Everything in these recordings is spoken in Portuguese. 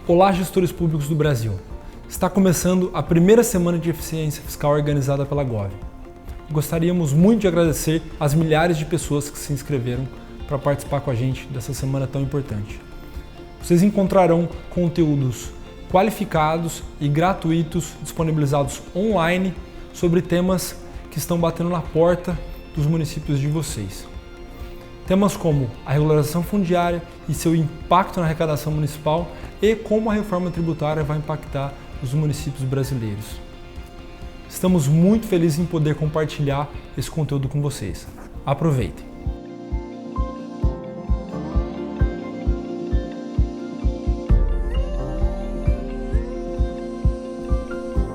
Olá, gestores públicos do Brasil. Está começando a primeira semana de eficiência fiscal organizada pela Gov. Gostaríamos muito de agradecer às milhares de pessoas que se inscreveram para participar com a gente dessa semana tão importante. Vocês encontrarão conteúdos qualificados e gratuitos disponibilizados online sobre temas que estão batendo na porta dos municípios de vocês. Temas como a regularização fundiária e seu impacto na arrecadação municipal e como a reforma tributária vai impactar os municípios brasileiros. Estamos muito felizes em poder compartilhar esse conteúdo com vocês. Aproveitem!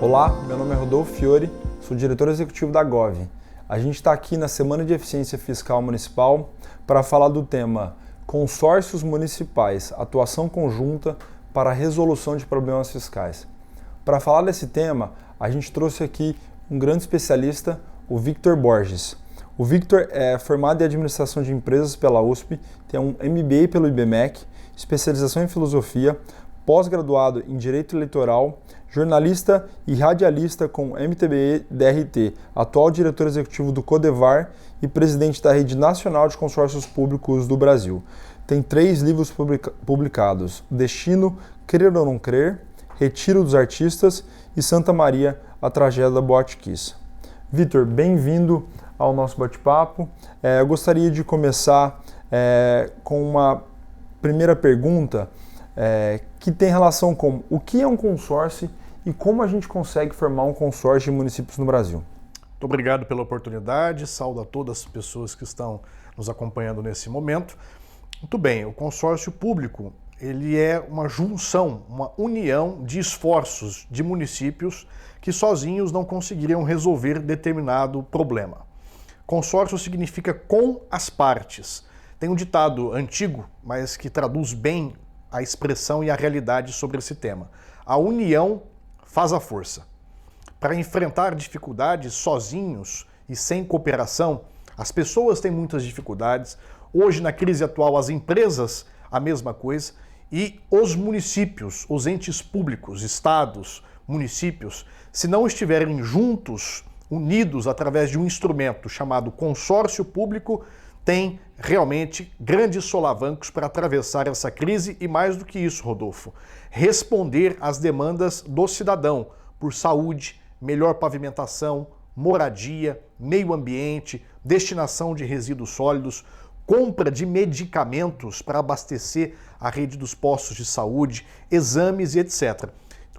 Olá, meu nome é Rodolfo Fiore, sou diretor executivo da Gov. A gente está aqui na Semana de Eficiência Fiscal Municipal para falar do tema Consórcios Municipais, atuação conjunta para a resolução de problemas fiscais. Para falar desse tema, a gente trouxe aqui um grande especialista, o Victor Borges. O Victor é formado em Administração de Empresas pela USP, tem um MBA pelo IBMEC, especialização em Filosofia, pós-graduado em Direito Eleitoral, jornalista e radialista com MTBE-DRT, atual diretor executivo do Codevar e presidente da Rede Nacional de Consórcios Públicos do Brasil. Tem 3 livros publicados: Destino, Crer ou Não Crer, Retiro dos Artistas e Santa Maria, a Tragédia da Boate Kiss. Victor, bem-vindo ao nosso bate-papo. Eu gostaria de começar com uma primeira pergunta que tem relação com o que é um consórcio e como a gente consegue formar um consórcio de municípios no Brasil. Muito obrigado pela oportunidade, saúdo a todas as pessoas que estão nos acompanhando nesse momento. Muito bem, o consórcio público ele é uma junção, uma união de esforços de municípios que sozinhos não conseguiriam resolver determinado problema. Consórcio significa com as partes. Tem um ditado antigo, mas que traduz bem a expressão e a realidade sobre esse tema. A união faz a força. Para enfrentar dificuldades sozinhos e sem cooperação, as pessoas têm muitas dificuldades. Hoje, na crise atual, as empresas, a mesma coisa. E os municípios, os entes públicos, estados, municípios, se não estiverem juntos, unidos através de um instrumento chamado consórcio público, tem realmente grandes solavancos para atravessar essa crise e, mais do que isso, Rodolfo, responder às demandas do cidadão por saúde, melhor pavimentação, moradia, meio ambiente, destinação de resíduos sólidos, compra de medicamentos para abastecer a rede dos postos de saúde, exames e etc.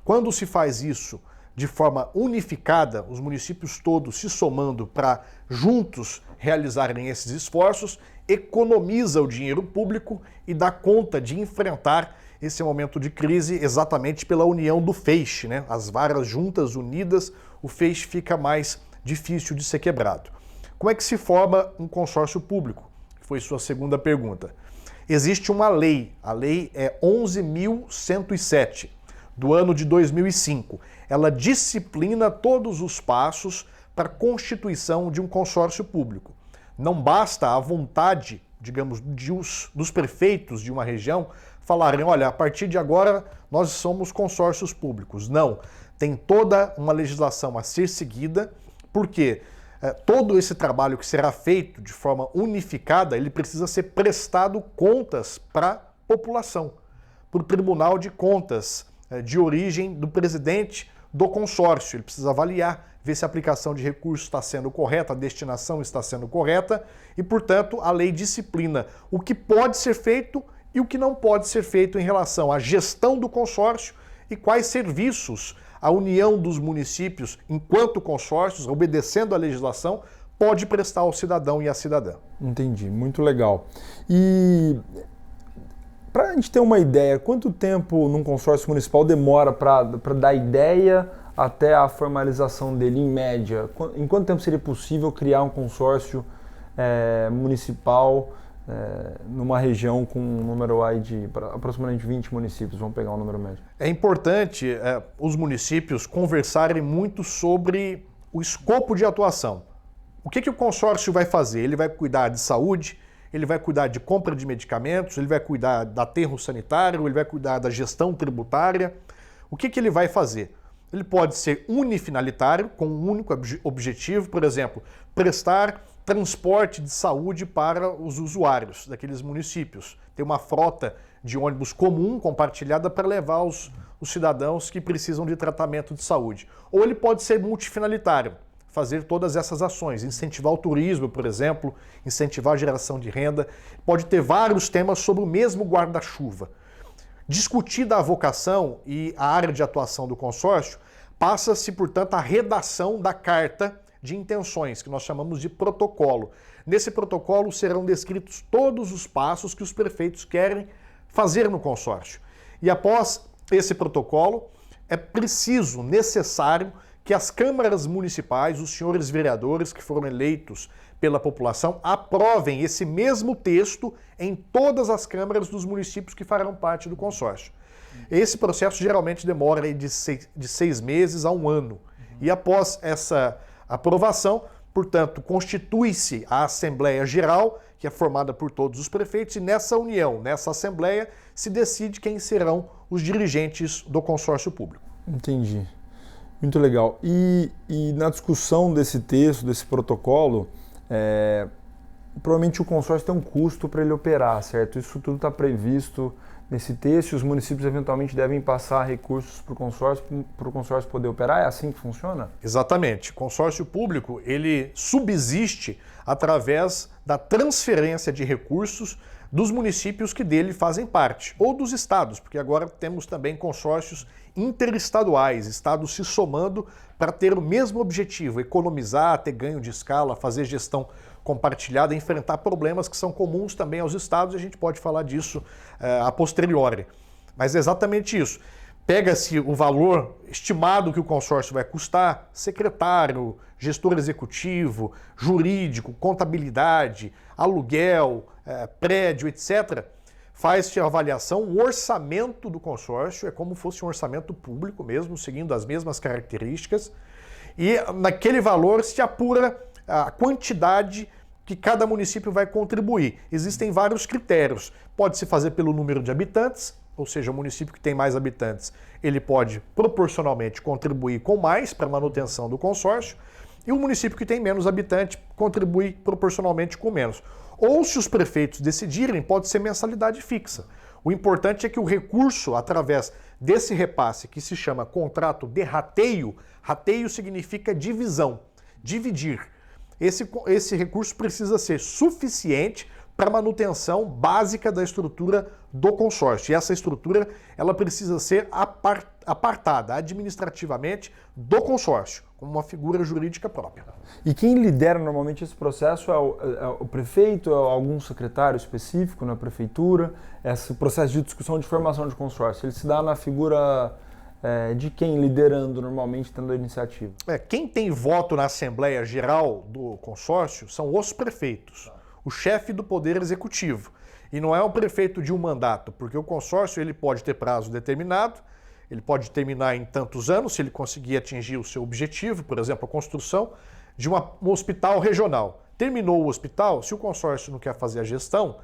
Quando se faz isso de forma unificada, os municípios todos se somando para juntos realizarem esses esforços, economiza o dinheiro público e dá conta de enfrentar esse momento de crise exatamente pela união do feixe, né? As varas juntas, unidas, o feixe fica mais difícil de ser quebrado. Como é que se forma um consórcio público? Foi sua segunda pergunta. Existe uma lei, a lei é 11.107, do ano de 2005. Ela disciplina todos os passos para a constituição de um consórcio público. Não basta a vontade, digamos, dos prefeitos de uma região falarem, olha, a partir de agora nós somos consórcios públicos. Não, tem toda uma legislação a ser seguida, porque todo esse trabalho que será feito de forma unificada, ele precisa ser prestado contas para a população, para o Tribunal de Contas de origem do presidente do consórcio. Ele precisa avaliar, ver se a aplicação de recursos está sendo correta, a destinação está sendo correta e, portanto, a lei disciplina o que pode ser feito e o que não pode ser feito em relação à gestão do consórcio e quais serviços a união dos municípios, enquanto consórcios, obedecendo à legislação, pode prestar ao cidadão e à cidadã. Entendi, muito legal. E para a gente ter uma ideia, quanto tempo num consórcio municipal demora para dar ideia até a formalização dele, em média? Em quanto tempo seria possível criar um consórcio municipal numa região com um número aí de aproximadamente 20 municípios? Vamos pegar um número médio. É importante os municípios conversarem muito sobre o escopo de atuação. O que o consórcio vai fazer? Ele vai cuidar de saúde, ele vai cuidar de compra de medicamentos, ele vai cuidar do aterro sanitário, ele vai cuidar da gestão tributária. O que ele vai fazer? Ele pode ser unifinalitário, com um único objetivo, por exemplo, prestar transporte de saúde para os usuários daqueles municípios. Ter uma frota de ônibus comum, compartilhada, para levar os cidadãos que precisam de tratamento de saúde. Ou ele pode ser multifinalitário, fazer todas essas ações, incentivar o turismo, por exemplo, incentivar a geração de renda. Pode ter vários temas sobre o mesmo guarda-chuva. Discutida a vocação e a área de atuação do consórcio, passa-se, portanto, a redação da carta de intenções, que nós chamamos de protocolo. Nesse protocolo serão descritos todos os passos que os prefeitos querem fazer no consórcio. E após esse protocolo, é preciso, necessário, que as câmaras municipais, os senhores vereadores que foram eleitos pela população, aprovem esse mesmo texto em todas as câmaras dos municípios que farão parte do consórcio. Esse processo geralmente demora de 6 meses a 1 ano. E após essa aprovação, portanto, constitui-se a Assembleia Geral, que é formada por todos os prefeitos, e nessa união, nessa Assembleia, se decide quem serão os dirigentes do consórcio público. Entendi. Muito legal. E na discussão desse texto, desse protocolo, provavelmente o consórcio tem um custo para ele operar, certo? Isso tudo está previsto nesse texto e os municípios eventualmente devem passar recursos para o consórcio poder operar? É assim que funciona? Exatamente. O consórcio público, ele subsiste através da transferência de recursos dos municípios que dele fazem parte, ou dos estados, porque agora temos também consórcios interestaduais, estados se somando para ter o mesmo objetivo, economizar, ter ganho de escala, fazer gestão compartilhada, enfrentar problemas que são comuns também aos estados, e a gente pode falar disso a posteriori. Mas é exatamente isso. Pega-se o valor estimado que o consórcio vai custar, secretário, gestor executivo, jurídico, contabilidade, aluguel, prédio, etc. Faz-se a avaliação, o orçamento do consórcio, é como se fosse um orçamento público mesmo, seguindo as mesmas características, e naquele valor se apura a quantidade que cada município vai contribuir. Existem vários critérios. Pode-se fazer pelo número de habitantes, ou seja, o município que tem mais habitantes, ele pode proporcionalmente contribuir com mais para a manutenção do consórcio, e o município que tem menos habitantes contribui proporcionalmente com menos. Ou, se os prefeitos decidirem, pode ser mensalidade fixa. O importante é que o recurso, através desse repasse, que se chama contrato de rateio, rateio significa divisão, dividir. Esse recurso precisa ser suficiente para a manutenção básica da estrutura do consórcio. E essa estrutura ela precisa ser apartada administrativamente do consórcio, como uma figura jurídica própria. E quem lidera normalmente esse processo é o prefeito, é algum secretário específico na prefeitura? Esse processo de discussão de formação de consórcio, ele se dá na figura de quem liderando normalmente, tendo a iniciativa? Quem tem voto na Assembleia Geral do consórcio são os prefeitos, o chefe do Poder Executivo. E não é um prefeito de um mandato, porque o consórcio ele pode ter prazo determinado, ele pode terminar em tantos anos, se ele conseguir atingir o seu objetivo, por exemplo, a construção de um hospital regional. Terminou o hospital, se o consórcio não quer fazer a gestão,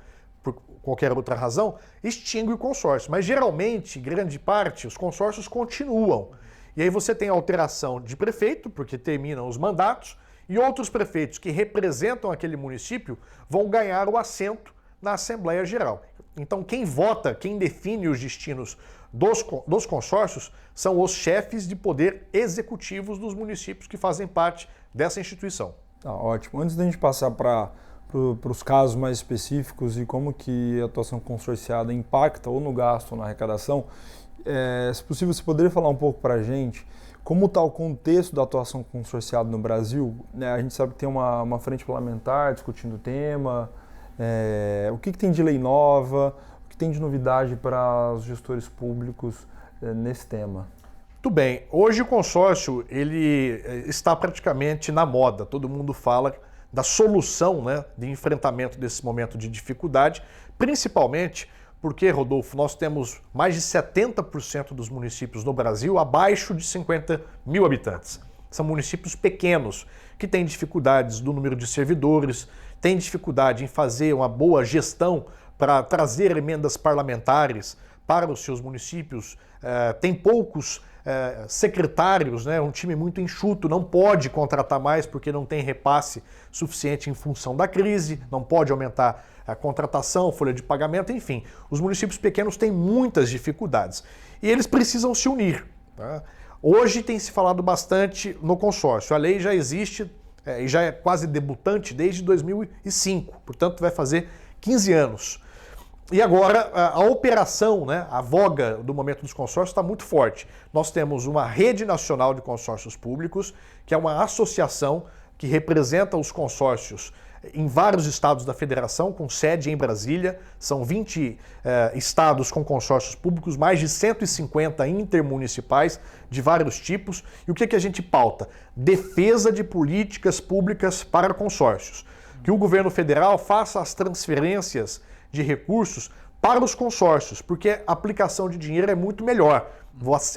por qualquer outra razão, extingue o consórcio. Mas geralmente, grande parte, os consórcios continuam. E aí você tem alteração de prefeito, porque terminam os mandatos, e outros prefeitos que representam aquele município vão ganhar o assento na Assembleia Geral. Então quem vota, quem define os destinos dos consórcios são os chefes de poder executivos dos municípios que fazem parte dessa instituição. Tá, ótimo. Antes da gente passar para os casos mais específicos e como que a atuação consorciada impacta ou no gasto ou na arrecadação, se possível você poderia falar um pouco para a gente como está o contexto da atuação consorciada no Brasil? A gente sabe que tem uma frente parlamentar discutindo o tema, o que tem de lei nova, o que tem de novidade para os gestores públicos nesse tema? Muito bem, hoje o consórcio ele está praticamente na moda, todo mundo fala da solução, de enfrentamento desse momento de dificuldade, principalmente porque, Rodolfo, nós temos mais de 70% dos municípios no Brasil abaixo de 50 mil habitantes. São municípios pequenos, que têm dificuldades do número de servidores, tem dificuldade em fazer uma boa gestão para trazer emendas parlamentares para os seus municípios, tem poucos secretários, né, um time muito enxuto, não pode contratar mais porque não tem repasse suficiente em função da crise, não pode aumentar a contratação, folha de pagamento, enfim. Os municípios pequenos têm muitas dificuldades e eles precisam se unir. Tá? Hoje tem se falado bastante no consórcio, a lei já existe e já é quase debutante desde 2005, portanto vai fazer 15 anos. E agora a operação, né, a voga do momento dos consórcios está muito forte. Nós temos uma rede nacional de consórcios públicos, que é uma associação que representa os consórcios em vários estados da federação, com sede em Brasília. São 20 estados com consórcios públicos, mais de 150 intermunicipais de vários tipos. E o que a gente pauta? Defesa de políticas públicas para consórcios. Que o governo federal faça as transferências de recursos para os consórcios, porque a aplicação de dinheiro é muito melhor.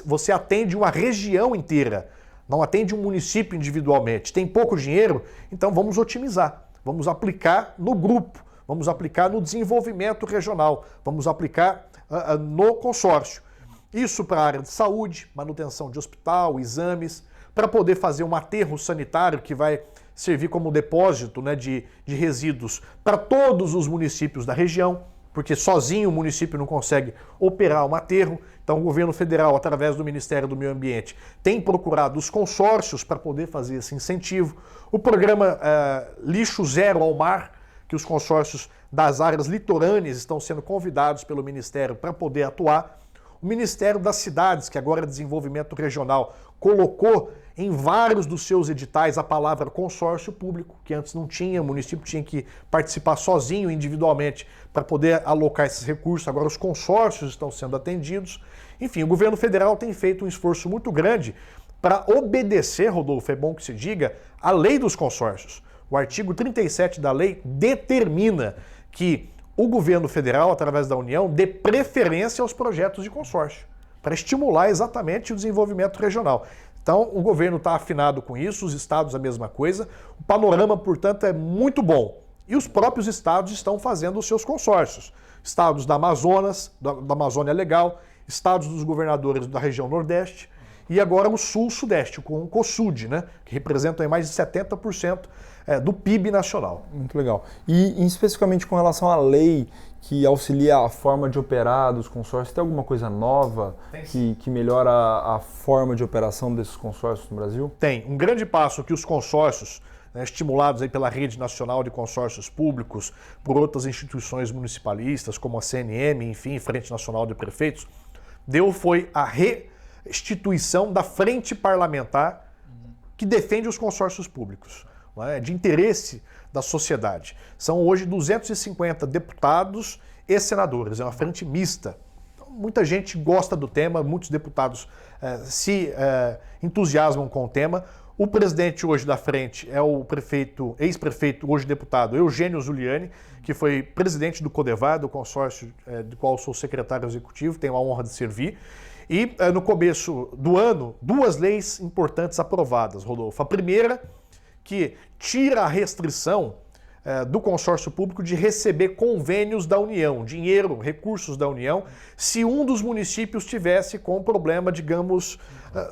Você atende uma região inteira, não atende um município individualmente. Tem pouco dinheiro, então vamos otimizar. Vamos aplicar no grupo, vamos aplicar no desenvolvimento regional, vamos aplicar no consórcio. Isso para a área de saúde, manutenção de hospital, exames, para poder fazer um aterro sanitário que vai servir como depósito, né, de resíduos para todos os municípios da região, porque sozinho o município não consegue operar um aterro. Então o governo federal, através do Ministério do Meio Ambiente, tem procurado os consórcios para poder fazer esse incentivo. O programa Lixo Zero ao Mar, que os consórcios das áreas litorâneas estão sendo convidados pelo Ministério para poder atuar. O Ministério das Cidades, que agora é Desenvolvimento Regional, colocou em vários dos seus editais a palavra consórcio público, que antes não tinha, o município tinha que participar sozinho, individualmente, para poder alocar esses recursos. Agora os consórcios estão sendo atendidos. Enfim, o governo federal tem feito um esforço muito grande para obedecer, Rodolfo, é bom que se diga, a lei dos consórcios. O artigo 37 da lei determina que o governo federal, através da União, dê preferência aos projetos de consórcio, para estimular exatamente o desenvolvimento regional. Então, o governo está afinado com isso, os estados a mesma coisa. O panorama, portanto, é muito bom. E os próprios estados estão fazendo os seus consórcios. Estados da Amazonas, da Amazônia Legal, estados dos governadores da região Nordeste e agora o Sul-Sudeste, com o COSUD, né, que representa mais de 70% do PIB nacional. Muito legal. E especificamente com relação à lei que auxilia a forma de operar dos consórcios, tem alguma coisa nova que melhora a forma de operação desses consórcios no Brasil? Tem. Um grande passo que os consórcios, né, estimulados aí pela Rede Nacional de Consórcios Públicos, por outras instituições municipalistas, como a CNM, enfim, Frente Nacional de Prefeitos, deu foi a restituição da frente parlamentar que defende os consórcios públicos, né, de interesse da sociedade. São hoje 250 deputados e senadores, é uma frente mista. Então, muita gente gosta do tema, muitos deputados se entusiasmam com o tema. O presidente hoje da frente é o ex-prefeito, hoje deputado Eugênio Zuliani, que foi presidente do CODEVAR, do consórcio do qual sou secretário executivo, tenho a honra de servir. E no começo do ano, duas leis importantes aprovadas, Rodolfo. A primeira, que tira a restrição do consórcio público de receber convênios da União, dinheiro, recursos da União, se um dos municípios tivesse com problema, digamos,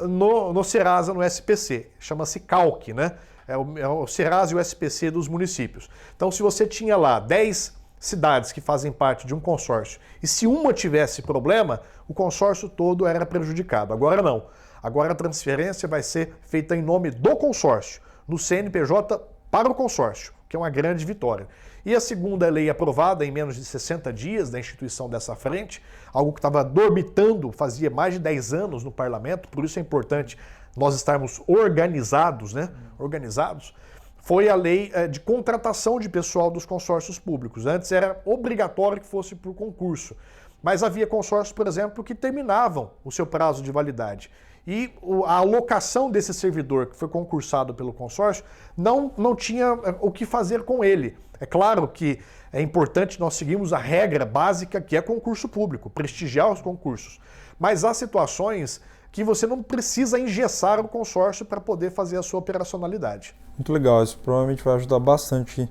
no Serasa, no SPC. Chama-se CALC, né? É o Serasa e o SPC dos municípios. Então, se você tinha lá 10 cidades que fazem parte de um consórcio e se uma tivesse problema, o consórcio todo era prejudicado. Agora não. Agora a transferência vai ser feita em nome do consórcio, no CNPJ para o consórcio, que é uma grande vitória. E a segunda lei aprovada em menos de 60 dias da instituição dessa frente, algo que estava dormitando fazia mais de 10 anos no parlamento, por isso é importante nós estarmos organizados, né? Organizados, foi a lei de contratação de pessoal dos consórcios públicos. Antes era obrigatório que fosse por concurso, mas havia consórcios, por exemplo, que terminavam o seu prazo de validade. E a alocação desse servidor que foi concursado pelo consórcio não tinha o que fazer com ele. É claro que é importante nós seguirmos a regra básica que é concurso público, prestigiar os concursos. Mas há situações que você não precisa engessar o consórcio para poder fazer a sua operacionalidade. Muito legal, isso provavelmente vai ajudar bastante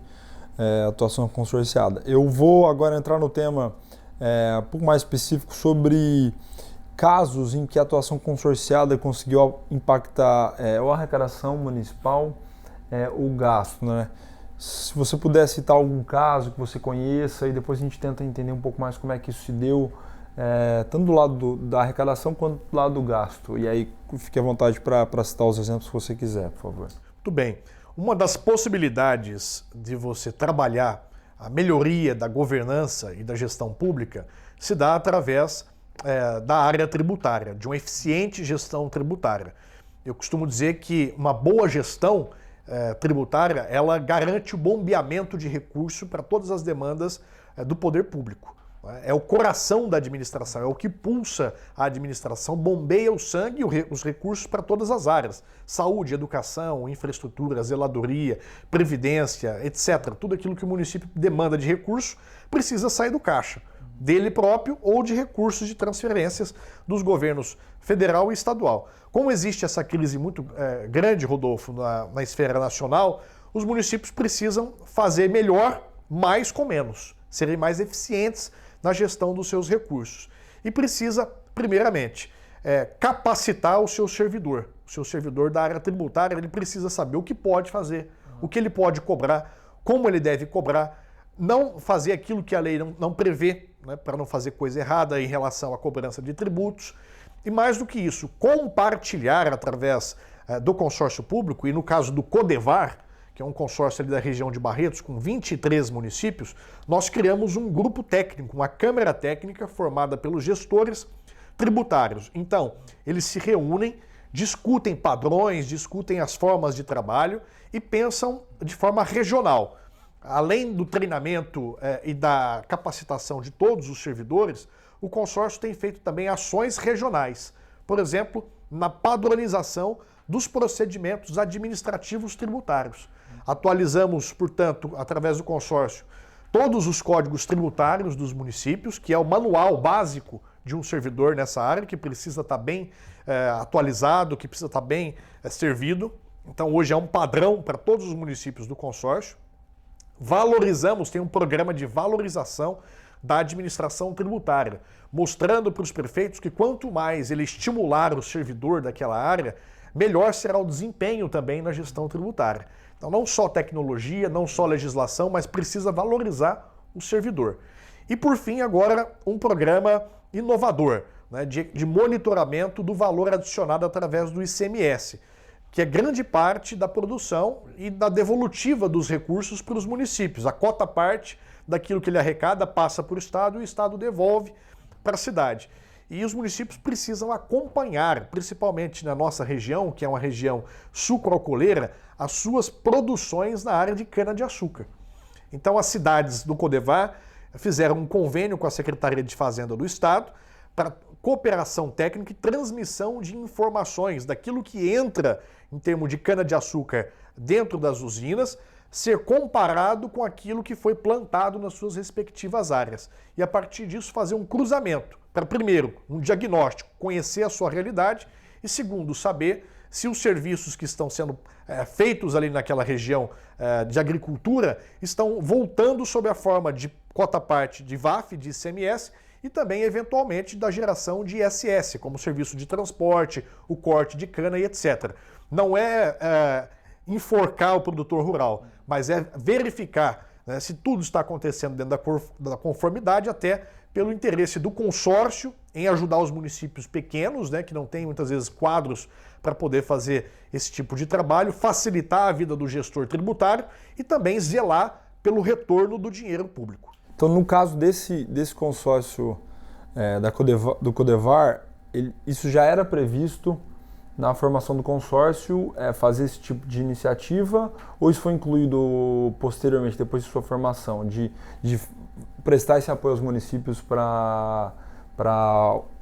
atuação consorciada. Eu vou agora entrar no tema um pouco mais específico sobre casos em que a atuação consorciada conseguiu impactar ou a arrecadação municipal ou o gasto, né? Se você puder citar algum caso que você conheça e depois a gente tenta entender um pouco mais como é que isso se deu, tanto do lado da arrecadação quanto do lado do gasto. E aí fique à vontade para citar os exemplos que você quiser, por favor. Muito bem. Uma das possibilidades de você trabalhar a melhoria da governança e da gestão pública se dá através da área tributária, de uma eficiente gestão tributária. Eu costumo dizer que uma boa gestão tributária, ela garante o bombeamento de recurso para todas as demandas do poder público. É o coração da administração, é o que pulsa a administração, bombeia o sangue e os recursos para todas as áreas. Saúde, educação, infraestrutura, zeladoria, previdência, etc. Tudo aquilo que o município demanda de recurso precisa sair do caixa, dele próprio ou de recursos de transferências dos governos federal e estadual. Como existe essa crise muito grande, Rodolfo, na esfera nacional, os municípios precisam fazer melhor, mais com menos, serem mais eficientes na gestão dos seus recursos. E precisa, primeiramente, capacitar o seu servidor da área tributária. Ele precisa saber o que pode fazer, o que ele pode cobrar, como ele deve cobrar, não fazer aquilo que a lei não prevê, né, para não fazer coisa errada em relação à cobrança de tributos. E mais do que isso, compartilhar através do consórcio público, e no caso do Codevar, que é um consórcio ali da região de Barretos, com 23 municípios, nós criamos um grupo técnico, uma câmara técnica formada pelos gestores tributários. Então, eles se reúnem, discutem padrões, discutem as formas de trabalho e pensam de forma regional. Além do treinamento e da capacitação de todos os servidores, o consórcio tem feito também ações regionais. Por exemplo, na padronização dos procedimentos administrativos tributários. Atualizamos, portanto, através do consórcio, todos os códigos tributários dos municípios, que é o manual básico de um servidor nessa área, que precisa estar bem atualizado, que precisa estar bem servido. Então, hoje é um padrão para todos os municípios do consórcio. Valorizamos, tem um programa de valorização da administração tributária, mostrando para os prefeitos que quanto mais ele estimular o servidor daquela área, melhor será o desempenho também na gestão tributária. Então, não só tecnologia, não só legislação, mas precisa valorizar o servidor. E, por fim, agora, um programa inovador, né, de monitoramento do valor adicionado através do ICMS, que é grande parte da produção e da devolutiva dos recursos para os municípios. A cota parte daquilo que ele arrecada passa para o Estado e o Estado devolve para a cidade. E os municípios precisam acompanhar, principalmente na nossa região, que é uma região sucroalcooleira, as suas produções na área de cana-de-açúcar. Então as cidades do Codevar fizeram um convênio com a Secretaria de Fazenda do Estado para cooperação técnica e transmissão de informações daquilo que entra em termos de cana-de-açúcar dentro das usinas, ser comparado com aquilo que foi plantado nas suas respectivas áreas. E a partir disso fazer um cruzamento, para primeiro, um diagnóstico, conhecer a sua realidade e segundo, saber se os serviços que estão sendo feitos ali naquela região de agricultura estão voltando sob a forma de cota-parte de VAF, de ICMS e também, eventualmente, da geração de ISS, como serviço de transporte, o corte de cana e etc. Não é enforcar o produtor rural, mas é verificar, né, se tudo está acontecendo dentro da conformidade, até pelo interesse do consórcio em ajudar os municípios pequenos, né, que não têm muitas vezes quadros para poder fazer esse tipo de trabalho, facilitar a vida do gestor tributário e também zelar pelo retorno do dinheiro público. Então, no caso desse consórcio do Codevar, isso já era previsto na formação do consórcio, fazer esse tipo de iniciativa, ou isso foi incluído posteriormente, depois de sua formação, de prestar esse apoio aos municípios para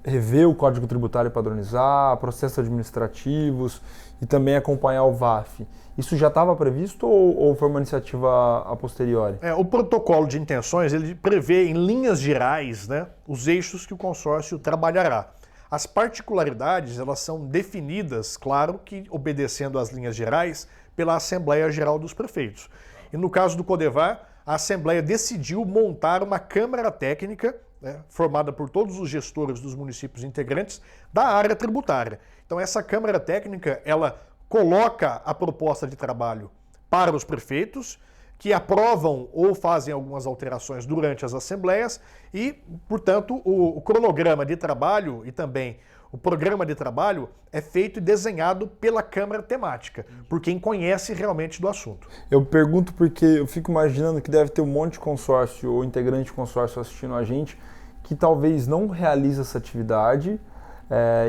rever o Código Tributário e padronizar, processos administrativos e também acompanhar o VAF? Isso já estava previsto ou foi uma iniciativa a posteriori? O protocolo de intenções ele prevê em linhas gerais, né, os eixos que o consórcio trabalhará. As particularidades elas são definidas, claro que obedecendo às linhas gerais, pela Assembleia Geral dos Prefeitos. E no caso do Codevar, a Assembleia decidiu montar uma Câmara Técnica, né, formada por todos os gestores dos municípios integrantes da área tributária. Então essa Câmara Técnica, ela coloca a proposta de trabalho para os prefeitos, que aprovam ou fazem algumas alterações durante as assembleias e, portanto, o cronograma de trabalho e também o programa de trabalho é feito e desenhado pela Câmara Temática, por quem conhece realmente do assunto. Eu pergunto porque eu fico imaginando que deve ter um monte de consórcio ou integrante de consórcio assistindo a gente que talvez não realize essa atividade.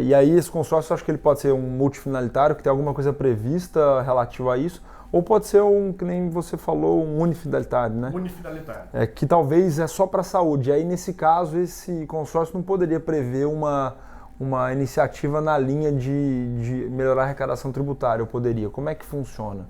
E aí esse consórcio, eu acho que ele pode ser um multifinalitário, que tem alguma coisa prevista relativa a isso, ou pode ser que nem você falou, um unifidalitário, né? Unifidalitário. Que talvez é só para a saúde. E aí, nesse caso, esse consórcio não poderia prever uma iniciativa na linha de melhorar a arrecadação tributária, ou poderia? Como é que funciona?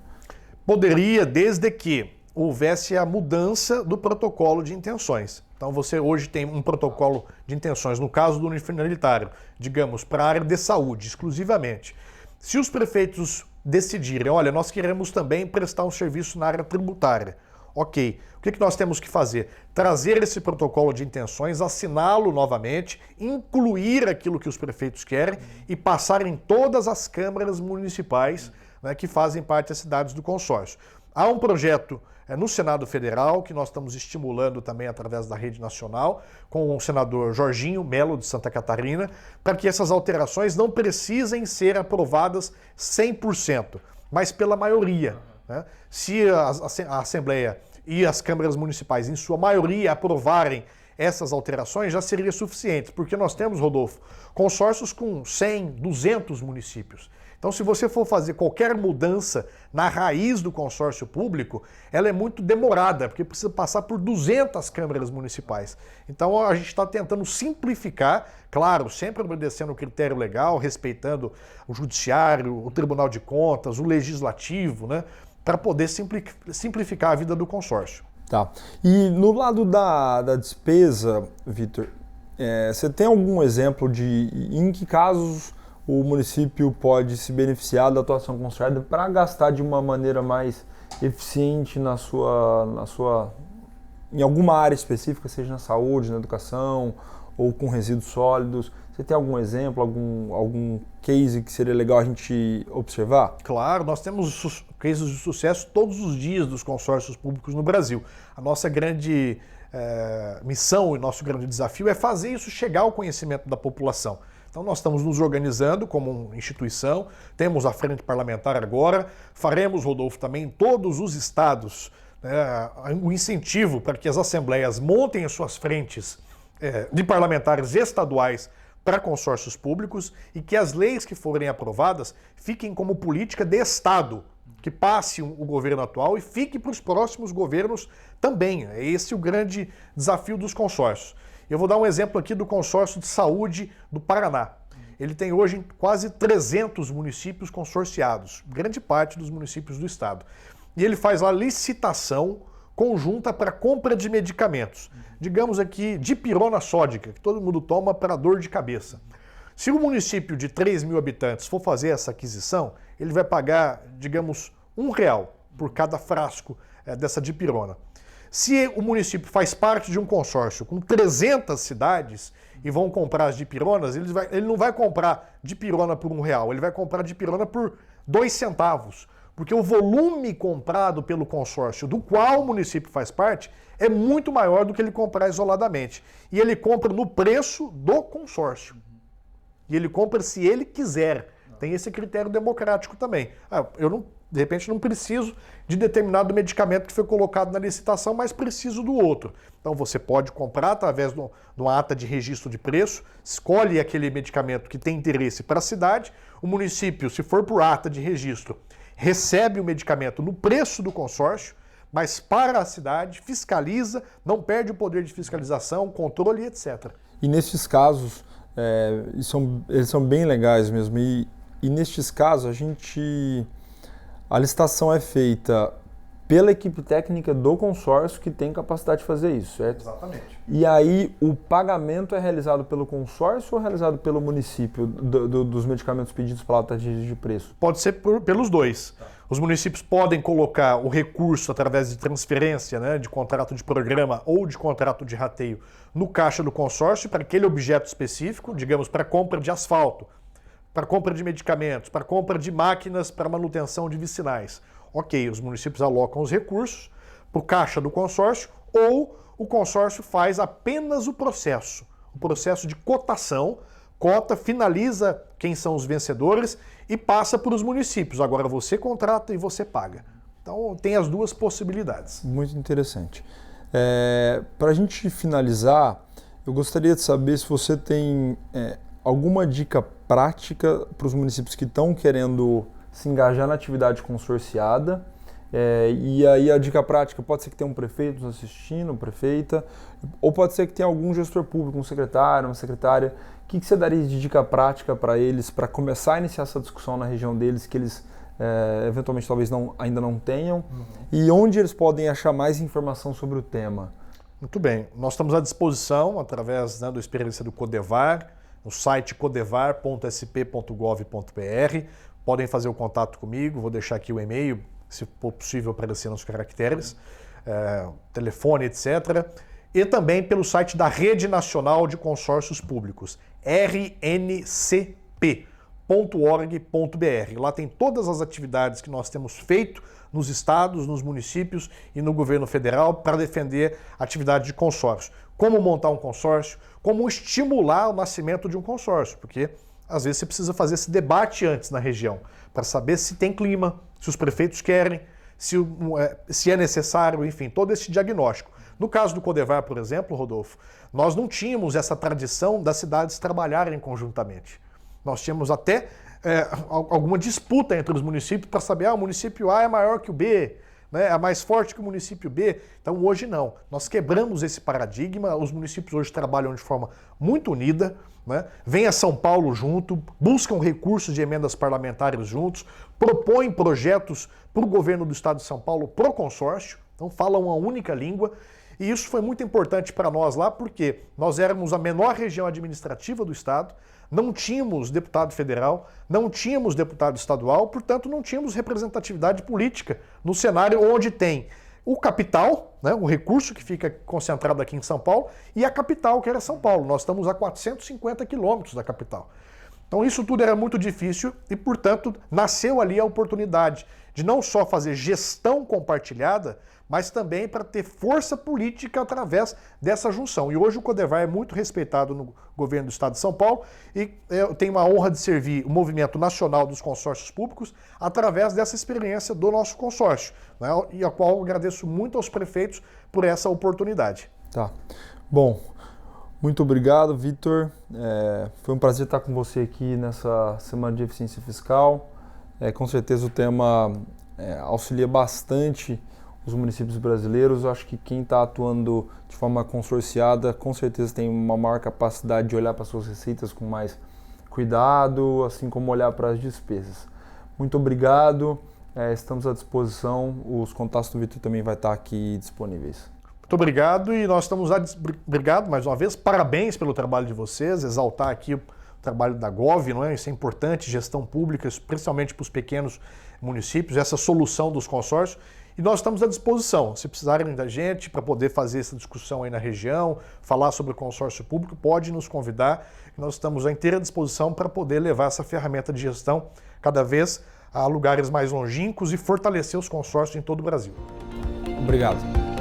Poderia, desde que houvesse a mudança do protocolo de intenções. Então você hoje tem um protocolo de intenções, no caso do unifidalitário, digamos, para a área de saúde, exclusivamente. Se os prefeitos decidirem, olha, nós queremos também prestar um serviço na área tributária. Ok, o que nós temos que fazer? Trazer esse protocolo de intenções, assiná-lo novamente, incluir aquilo que os prefeitos querem e passar em todas as câmaras municipais, né, que fazem parte das cidades do consórcio. Há um projeto no Senado Federal, que nós estamos estimulando também através da rede nacional, com o senador Jorginho Melo, de Santa Catarina, para que essas alterações não precisem ser aprovadas 100%, mas pela maioria. Né? Se a Assembleia e as câmaras municipais, em sua maioria, aprovarem essas alterações, já seria suficiente, porque nós temos, Rodolfo, consórcios com 100, 200 municípios. Então, se você for fazer qualquer mudança na raiz do consórcio público, ela é muito demorada, porque precisa passar por 200 câmaras municipais. Então, a gente está tentando simplificar, claro, sempre obedecendo o critério legal, respeitando o judiciário, o Tribunal de Contas, o legislativo, né, para poder simplificar a vida do consórcio. Tá. E no lado da despesa, Vitor, você tem algum exemplo de em que casos o município pode se beneficiar da atuação consorciada para gastar de uma maneira mais eficiente em alguma área específica, seja na saúde, na educação ou com resíduos sólidos? Você tem algum exemplo, algum case que seria legal a gente observar? Claro, nós temos cases de sucesso todos os dias dos consórcios públicos no Brasil. A nossa grande missão e nosso grande desafio é fazer isso chegar ao conhecimento da população. Então nós estamos nos organizando como instituição, temos a frente parlamentar agora, faremos, Rodolfo, também em todos os estados, o incentivo para que as assembleias montem as suas frentes de parlamentares estaduais para consórcios públicos e que as leis que forem aprovadas fiquem como política de Estado, que passe o governo atual e fique para os próximos governos também. É esse o grande desafio dos consórcios. Eu vou dar um exemplo aqui do consórcio de saúde do Paraná. Ele tem hoje quase 300 municípios consorciados, grande parte dos municípios do estado. E ele faz lá licitação conjunta para compra de medicamentos. Digamos aqui, dipirona sódica, que todo mundo toma para dor de cabeça. Se o município de 3 mil habitantes for fazer essa aquisição, ele vai pagar, digamos, R$1 por cada frasco dessa dipirona. Se o município faz parte de um consórcio com 300 cidades e vão comprar as dipironas, ele não vai comprar dipirona por R$1, ele vai comprar dipirona por 2 centavos. Porque o volume comprado pelo consórcio do qual o município faz parte é muito maior do que ele comprar isoladamente. E ele compra no preço do consórcio. E ele compra se ele quiser. Tem esse critério democrático também. De repente não preciso de determinado medicamento que foi colocado na licitação, mas preciso do outro. Então você pode comprar através de uma ata de registro de preço, escolhe aquele medicamento que tem interesse para a cidade, o município, se for por ata de registro, recebe o medicamento no preço do consórcio, mas para a cidade, fiscaliza, não perde o poder de fiscalização, controle, etc. E nesses casos, eles são bem legais mesmo, e nestes casos a licitação é feita pela equipe técnica do consórcio que tem capacidade de fazer isso, certo? Exatamente. E aí o pagamento é realizado pelo consórcio ou realizado pelo município dos medicamentos pedidos pela alta de preço? Pode ser pelos dois. Os municípios podem colocar o recurso através de transferência, né, de contrato de programa ou de contrato de rateio no caixa do consórcio para aquele objeto específico, digamos, para compra de asfalto, para compra de medicamentos, para compra de máquinas para manutenção de vicinais. Ok, os municípios alocam os recursos para o caixa do consórcio ou o consórcio faz apenas o processo de cotação, cota, finaliza quem são os vencedores e passa para os municípios. Agora você contrata e você paga. Então tem as duas possibilidades. Muito interessante. Para a gente finalizar, eu gostaria de saber se você tem alguma dica prática para os municípios que estão querendo se engajar na atividade consorciada. E aí a dica prática pode ser que tenha um prefeito nos assistindo, prefeita, ou pode ser que tenha algum gestor público, um secretário, uma secretária. O que você daria de dica prática para eles, para começar a iniciar essa discussão na região deles, que eles eventualmente talvez ainda não tenham, e onde eles podem achar mais informação sobre o tema? Muito bem, nós estamos à disposição através da experiência do Codevar, no site codevar.sp.gov.br. Podem fazer o contato comigo, vou deixar aqui o e-mail, se for possível aparecer nos caracteres, telefone, etc. E também pelo site da Rede Nacional de Consórcios Públicos, rncp.org.br. Lá tem todas as atividades que nós temos feito nos estados, nos municípios e no governo federal para defender a atividade de consórcio. Como montar um consórcio, como estimular o nascimento de um consórcio, porque às vezes você precisa fazer esse debate antes na região, para saber se tem clima, se os prefeitos querem, se é necessário, enfim, todo esse diagnóstico. No caso do Codevar, por exemplo, Rodolfo, nós não tínhamos essa tradição das cidades trabalharem conjuntamente. Nós tínhamos até alguma disputa entre os municípios para saber, o município A é maior que o B, né, é mais forte que o município B. Então hoje não. Nós quebramos esse paradigma, os municípios hoje trabalham de forma muito unida, né? Vem a São Paulo junto, buscam recursos de emendas parlamentares juntos, propõem projetos para o governo do estado de São Paulo, pro consórcio, então falam uma única língua. E isso foi muito importante para nós lá, porque nós éramos a menor região administrativa do estado, não tínhamos deputado federal, não tínhamos deputado estadual, portanto não tínhamos representatividade política no cenário onde tem o capital, né, o recurso que fica concentrado aqui em São Paulo, e a capital, que era São Paulo. Nós estamos a 450 quilômetros da capital. Então isso tudo era muito difícil e, portanto, nasceu ali a oportunidade de não só fazer gestão compartilhada, mas também para ter força política através dessa junção. E hoje o Codevar é muito respeitado no governo do estado de São Paulo e eu tenho a honra de servir o movimento nacional dos consórcios públicos através dessa experiência do nosso consórcio, né, e a qual eu agradeço muito aos prefeitos por essa oportunidade. Tá. Bom, muito obrigado, Vitor. Foi um prazer estar com você aqui nessa Semana de Eficiência Fiscal. Com certeza o tema auxilia bastante os municípios brasileiros. Eu acho que quem está atuando de forma consorciada, com certeza tem uma maior capacidade de olhar para suas receitas com mais cuidado, assim como olhar para as despesas. Muito obrigado, estamos à disposição. Os contatos do Vitor também vai estar aqui disponíveis. Muito obrigado e nós estamos obrigado mais uma vez, parabéns pelo trabalho de vocês, exaltar aqui o trabalho da Gov, não é? Isso é importante, gestão pública, especialmente para os pequenos municípios, essa solução dos consórcios. E nós estamos à disposição. Se precisarem da gente para poder fazer essa discussão aí na região, falar sobre o consórcio público, pode nos convidar. Nós estamos à inteira disposição para poder levar essa ferramenta de gestão cada vez a lugares mais longínquos e fortalecer os consórcios em todo o Brasil. Obrigado.